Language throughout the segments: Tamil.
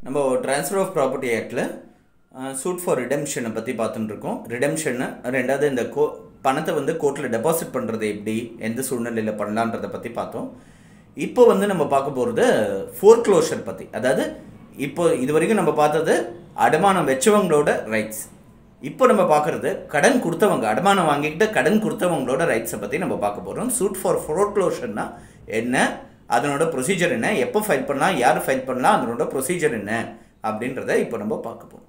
நம்ம ட்ரான்ஸ்ஃபர் ஆஃப் ப்ராப்பர்ட்டி ஆக்டில் சூட் ஃபார் ரிடெம்ஷனை பற்றி பார்த்துட்டு இருக்கோம். ரிடெம்ஷன்னு ரெண்டாவது இந்த பணத்தை வந்து கோர்ட்டில் டெபாசிட் பண்ணுறது எப்படி, எந்த சூழ்நிலையில் பண்ணலான்றதை பற்றி பார்த்தோம். இப்போ வந்து நம்ம பார்க்க போகிறது ஃபோர்க்ளோஷர் பற்றி. அதாவது இப்போ இது வரைக்கும் நம்ம பார்த்தது அடமானம் வச்சவங்களோட ரைட்ஸ். இப்போ நம்ம பார்க்குறது கடன் கொடுத்தவங்க, அடமானம் வாங்கிக்கிட்டு கடன் கொடுத்தவங்களோட ரைட்ஸை பற்றி நம்ம பார்க்க போகிறோம். சூட் ஃபார் ஃபோர்க்ளோஷர்னா என்ன, அதனோட ப்ரொசீஜர் என்ன, எப்போ ஃபைல் பண்ணலாம், யார் ஃபைல் பண்ணலாம், அதனோட ப்ரொசீஜர் என்ன அப்படின்றத இப்போ நம்ம பார்க்க போகிறோம்.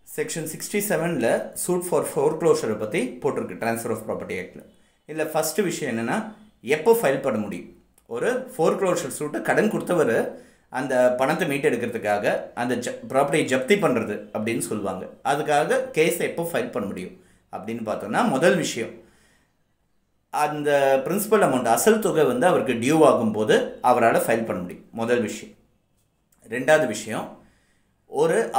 செக்ஷன் 67ல் சூட் ஃபார் ஃபோர்க்ளோஷரை பற்றி போட்டிருக்கு ட்ரான்ஸ்ஃபர் ஆஃப் ப்ராப்பர்ட்டி ஆக்டில். இதில் ஃபஸ்ட்டு விஷயம் என்னென்னா, எப்போ ஃபைல் பண்ண முடியும். ஒரு ஃபோர்க்ளோஷர் சூட்டை கடன் கொடுத்தவர் அந்த பணத்தை மீட்டெடுக்கிறதுக்காக அந்த ப்ராப்பர்ட்டியை ஜப்தி பண்ணுறது அப்படின்னு சொல்லுவாங்க. அதுக்காக கேஸை எப்போ ஃபைல் பண்ண முடியும் அப்படின்னு பார்த்தோன்னா, முதல் விஷயம் அந்த பிரின்சிபல் அமௌண்ட் அசல் தொகை வந்து அவருக்கு டியூ ஆகும்போது அவரால் ஃபைல் பண்ண முடியும், முதல் விஷயம். ரெண்டாவது விஷயம்,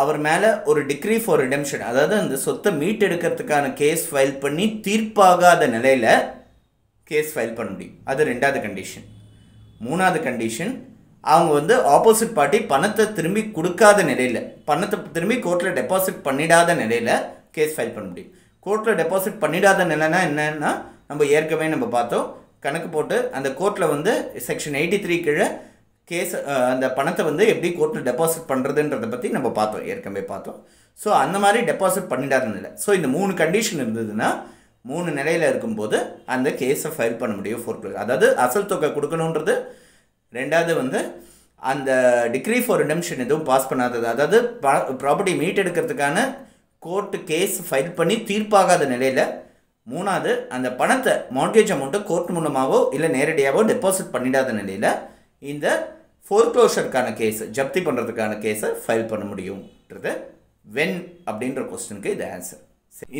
அவர் மேலே ஒரு டிக்ரி ஃபார் ரிடெம்ஷன், அதாவது அந்த சொத்தை மீட்டெடுக்கிறதுக்கான கேஸ் ஃபைல் பண்ணி தீர்ப்பாகாத நிலையில் கேஸ் ஃபைல் பண்ண முடியும். அது ரெண்டாவது கண்டிஷன். மூணாவது கண்டிஷன், அவங்க வந்து ஆப்போசிட் பார்ட்டி பணத்தை திரும்பி கொடுக்காத நிலையில், பணத்தை திரும்பி கோர்ட்டில் டெபாசிட் பண்ணிடாத நிலையில் கேஸ் ஃபைல் பண்ண முடியும். கோர்ட்டில் டெபாசிட் பண்ணிடாத நிலைனா என்னன்னா, நம்ம ஏற்கனவே நம்ம பார்த்தோம், கணக்கு போட்டு அந்த கோர்ட்டில் வந்து செக்ஷன் 83 கீழே கேஸ் அந்த பணத்தை வந்து எப்படி கோர்ட்டில் டெபாசிட் பண்ணுறதுன்றதை பற்றி நம்ம பார்த்தோம், ஏற்கனவே பார்த்தோம். ஸோ அந்த மாதிரி டெபாசிட் பண்ணிடாத நிலை. ஸோ இந்த 3 கண்டிஷன் இருந்ததுன்னா, 3 நிலையில் இருக்கும்போது அந்த கேஸை ஃபைல் பண்ண முடியும் ஃபோர்க்ளோஷர். அதாவது அசல் தொகை கொடுக்கணுன்றது, ரெண்டாவது வந்து அந்த டிக்ரி ஃபார் ரிடெம்ஷன் எதுவும் பாஸ் பண்ணாதது, அதாவது ப்ராப்பர்ட்டி மீட்டெடுக்கிறதுக்கான கோர்ட்டு கேஸ் ஃபைல் பண்ணி தீர்ப்பாகாத நிலையில், மூணாவது அந்த பணத்தை மார்கேஜ் அமௌண்ட்டை கோர்ட் மூலமாகவோ இல்லை நேரடியாகவோ டெபாசிட் பண்ணிடாத நிலையில் இந்த ஃபோர்க்ளோஷருக்கான கேஸ், ஜப்தி பண்ணுறதுக்கான கேஸை ஃபைல் பண்ண முடியும்ன்றது வென் அப்படின்ற கொஸ்டினுக்கு இது ஆன்சர்.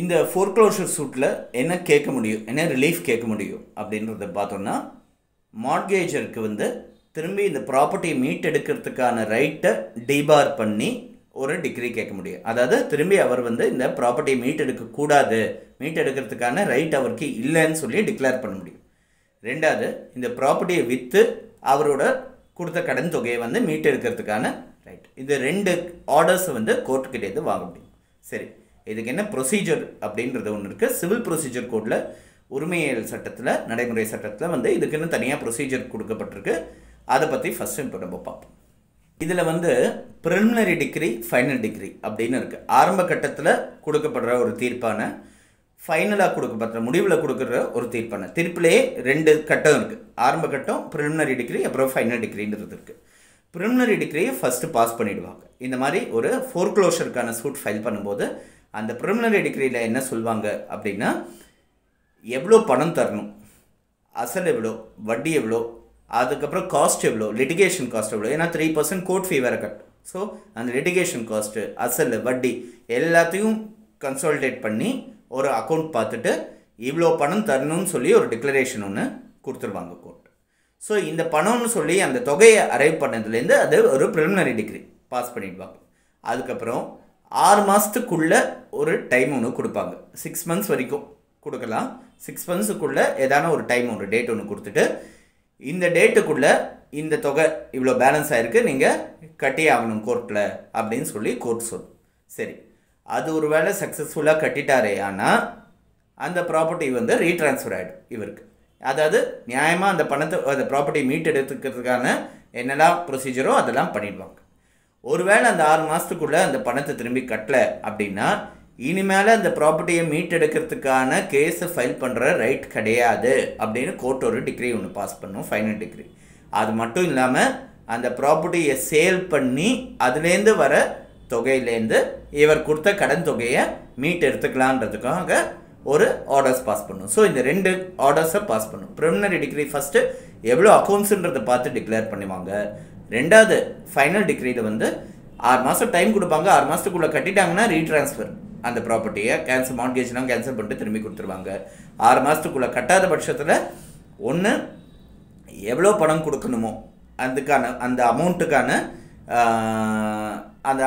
இந்த ஃபோர்க்ளோஷர் சூட்டில் என்ன கேட்க முடியும், என்ன ரிலீஃப் கேட்க முடியும் அப்படின்றத பார்த்தோன்னா, மார்கேஜருக்கு வந்து திரும்பி இந்த ப்ராப்பர்ட்டியை மீட்டெடுக்கிறதுக்கான ரைட்டை டிபார் பண்ணி ஒரு டிகிரி கேட்க முடியும். அதாவது திரும்பி அவர் வந்து இந்த ப்ராப்பர்ட்டியை மீட்டெடுக்கக்கூடாது, மீட்டெடுக்கிறதுக்கான ரைட் அவருக்கு இல்லைன்னு சொல்லி டிக்ளேர் பண்ண முடியும். ரெண்டாவது, இந்த ப்ராப்பர்ட்டியை விற்று அவரோட கொடுத்த கடன் தொகையை வந்து மீட்டெடுக்கிறதுக்கான ரைட். இது 2 ஆர்டர்ஸை வந்து கோர்ட்டுக்கிட்டேருந்து வாங்க முடியும். சரி, இதுக்கு என்ன ப்ரொசீஜர் அப்படின்றது ஒன்று இருக்குது. சிவில் ப்ரொசீஜர் கோடில், உரிமையியல் சட்டத்தில், நடைமுறை சட்டத்தில் வந்து இதுக்குன்னு தனியாக ப்ரொசீஜர் கொடுக்கப்பட்டிருக்கு. அதை பற்றி ஃபஸ்ட்டு இப்போ நம்ம பார்ப்போம். இதில் வந்து ப்ரிலிமினரி டிகிரி, ஃபைனல் டிகிரி அப்படின்னு இருக்குது. ஆரம்ப கட்டத்தில் கொடுக்கப்படுற ஒரு தீர்ப்பான, ஃபைனலாக கொடுக்கப்படுற முடிவில் கொடுக்குற ஒரு தீர்ப்பான. தீர்ப்பிலே 2 கட்டம் இருக்குது. ஆரம்ப கட்டம் ப்ரிலிமினரி டிகிரி, அப்புறம் ஃபைனல் டிகிரின்றது இருக்குது. ப்ரிலிமினரி டிகிரியை ஃபஸ்ட்டு பாஸ் பண்ணிவிடுவாங்க. இந்த மாதிரி ஒரு ஃபோர்க்ளோஷருக்கான சூட் ஃபைல் பண்ணும்போது அந்த ப்ரிலிமினரி டிகிரியில் என்ன சொல்லுவாங்க அப்படின்னா, எவ்வளோ பணம் தரணும், அசல் எவ்வளோ, வட்டி எவ்வளோ, அதுக்கப்புறம் காஸ்ட் எவ்வளோ, லிட்டிகேஷன் காஸ்ட் எவ்வளோ, ஏன்னா 3% கோர்ட் ஃபீ வேறு கட். ஸோ அந்த லிட்டிகேஷன் காஸ்ட்டு, அசல், வட்டி எல்லாத்தையும் கன்சாலிடேட் பண்ணி ஒரு அக்கௌண்ட் பார்த்துட்டு இவ்வளோ பணம் தரணும்னு சொல்லி ஒரு டிக்ளரேஷன் ஒன்று கொடுத்துருவாங்க கோர்ட். ஸோ இந்த பணம்னு சொல்லி அந்த தொகையை அரைவ் பண்ணதுலேருந்து அது ஒரு ப்ரிலிமினரி டிகிரி பாஸ் பண்ணிடுவாங்க. அதுக்கப்புறம் 6 மாதத்துக்குள்ளே ஒரு டைம் ஒன்று கொடுப்பாங்க. 6 மந்த்ஸ் வரைக்கும் கொடுக்கலாம். 6 மந்த்ஸுக்குள்ளே ஏதான ஒரு டைம், ஒரு டேட் ஒன்று கொடுத்துட்டு, இந்த டேட்டுக்குள்ளே இந்த தொகை இவ்வளோ பேலன்ஸ் ஆகிருக்கு, நீங்கள் கட்டி ஆகணும் கோர்ட்டில் அப்படின்னு சொல்லி கோர்ட் சொல்லும். சரி, அது ஒரு வேளை சக்ஸஸ்ஃபுல்லாக கட்டிட்டாரே, ஆனால் அந்த ப்ராப்பர்ட்டி வந்து ரீட்ரான்ஸ்ஃபர் ஆகிடும் இவருக்கு. அதாவது நியாயமாக அந்த பணத்தை, அந்த ப்ராப்பர்ட்டி மீட் எடுத்துக்கிறதுக்கான என்னெல்லாம் ப்ரொசீஜரோ அதெல்லாம் பண்ணிடுவாங்க. ஒருவேளை அந்த 6 மாதத்துக்குள்ளே அந்த பணத்தை திரும்பி கட்டலை அப்படின்னா, இனிமேல் அந்த ப்ராப்பர்ட்டியை மீட் எடுக்கிறதுக்கான கேஸை ஃபைல் பண்ணுற ரைட் கிடையாது அப்படின்னு கோர்ட் ஒரு டிகிரி ஒன்று பாஸ் பண்ணும், ஃபைனல் டிகிரி. அது மட்டும் இல்லாமல் அந்த ப்ராப்பர்ட்டியை சேல் பண்ணி அதுலேருந்து வர தொகையிலேருந்து இவர் கொடுத்த கடன் தொகையை மீட் எடுத்துக்கலான்றதுக்காக ஒரு ஆர்டர்ஸ் பாஸ் பண்ணும். ஸோ இந்த 2 ஆர்டர்ஸை பாஸ் பண்ணும். ப்ரிலிமினரி டிகிரி ஃபஸ்ட்டு எவ்வளோ அக்கௌண்ட்ஸுன்றதை பார்த்து டிக்ளேர் பண்ணுவாங்க. ரெண்டாவது ஃபைனல் டிகிரியில் வந்து 6 மாதம் டைம் கொடுப்பாங்க. 6 மாதத்துக்குள்ளே கட்டிட்டாங்கன்னா ரீட்ரான்ஸ்ஃபர், அந்த ப்ராப்பர்ட்டியை கேன்சல், மார்கேஜ்லாம் கேன்சல் பண்ணிட்டு திரும்பி கொடுத்துருவாங்க. 6 மாதத்துக்குள்ளே கட்டாத பட்சத்தில் ஒன்று எவ்வளோ பணம் கொடுக்கணுமோ அதுக்கான அந்த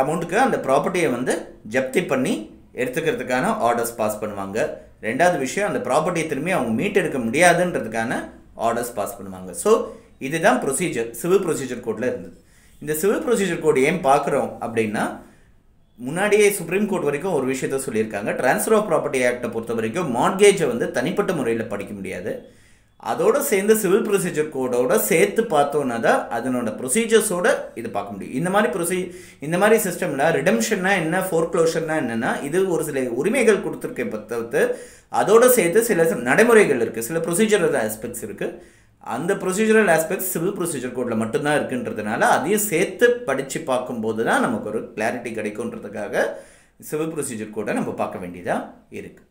அமௌண்ட்டுக்கு அந்த ப்ராப்பர்ட்டியை வந்து ஜப்தி பண்ணி எடுத்துக்கிறதுக்கான ஆர்டர்ஸ் பாஸ் பண்ணுவாங்க. ரெண்டாவது விஷயம், அந்த ப்ராப்பர்ட்டியை திரும்பி அவங்க மீட்டெடுக்க முடியாதுன்றதுக்கான ஆர்டர்ஸ் பாஸ் பண்ணுவாங்க. ஸோ இதுதான் ப்ரொசீஜர் சிவில் ப்ரொசீஜர் கோடில் இருந்தது. இந்த சிவில் ப்ரொசீஜர் கோடு ஏன் பார்க்குறோம் அப்படின்னா, முன்னாடியே சுப்ரீம் கோர்ட் வரைக்கும் ஒரு விஷயத்த சொல்லியிருக்காங்க. ட்ரான்ஸ்ஃபர் ஆஃப் ப்ராப்பர்ட்டி ஆக்டை பொறுத்த வரைக்கும் மார்ட்கேஜை வந்து தனிப்பட்ட முறையில் படிக்க முடியாது. அதோடு சேர்ந்து சிவில் ப்ரொசீஜர் கோடோட சேர்த்து பார்த்தோன்னா தான் அதனோட ப்ரொசீஜர்ஸோடு இது பார்க்க முடியும். இந்த மாதிரி சிஸ்டமில் ரிடம்ஷன்னா என்ன, ஃபோர்க்ளோஷர்னா என்னென்னா, இது ஒரு சில உரிமைகள் கொடுத்துருக்க தவிர்த்து அதோடு சேர்த்து சில நடைமுறைகள் இருக்குது, சில ப்ரொசீஜரல் ஆஸ்பெக்ட்ஸ் இருக்குது. அந்த ப்ரொசீஜரல் ஆஸ்பெக்ட்ஸ் சிவில் ப்ரொசீஜர் கோடில் மட்டும்தான் இருக்குன்றதுனால அதையும் சேர்த்து படித்து பார்க்கும்போது தான் நமக்கு ஒரு கிளாரிட்டி கிடைக்குன்றதுக்காக சிவில் ப்ரொசீஜர் கோடை நம்ம பார்க்க வேண்டியதாக இருக்குது.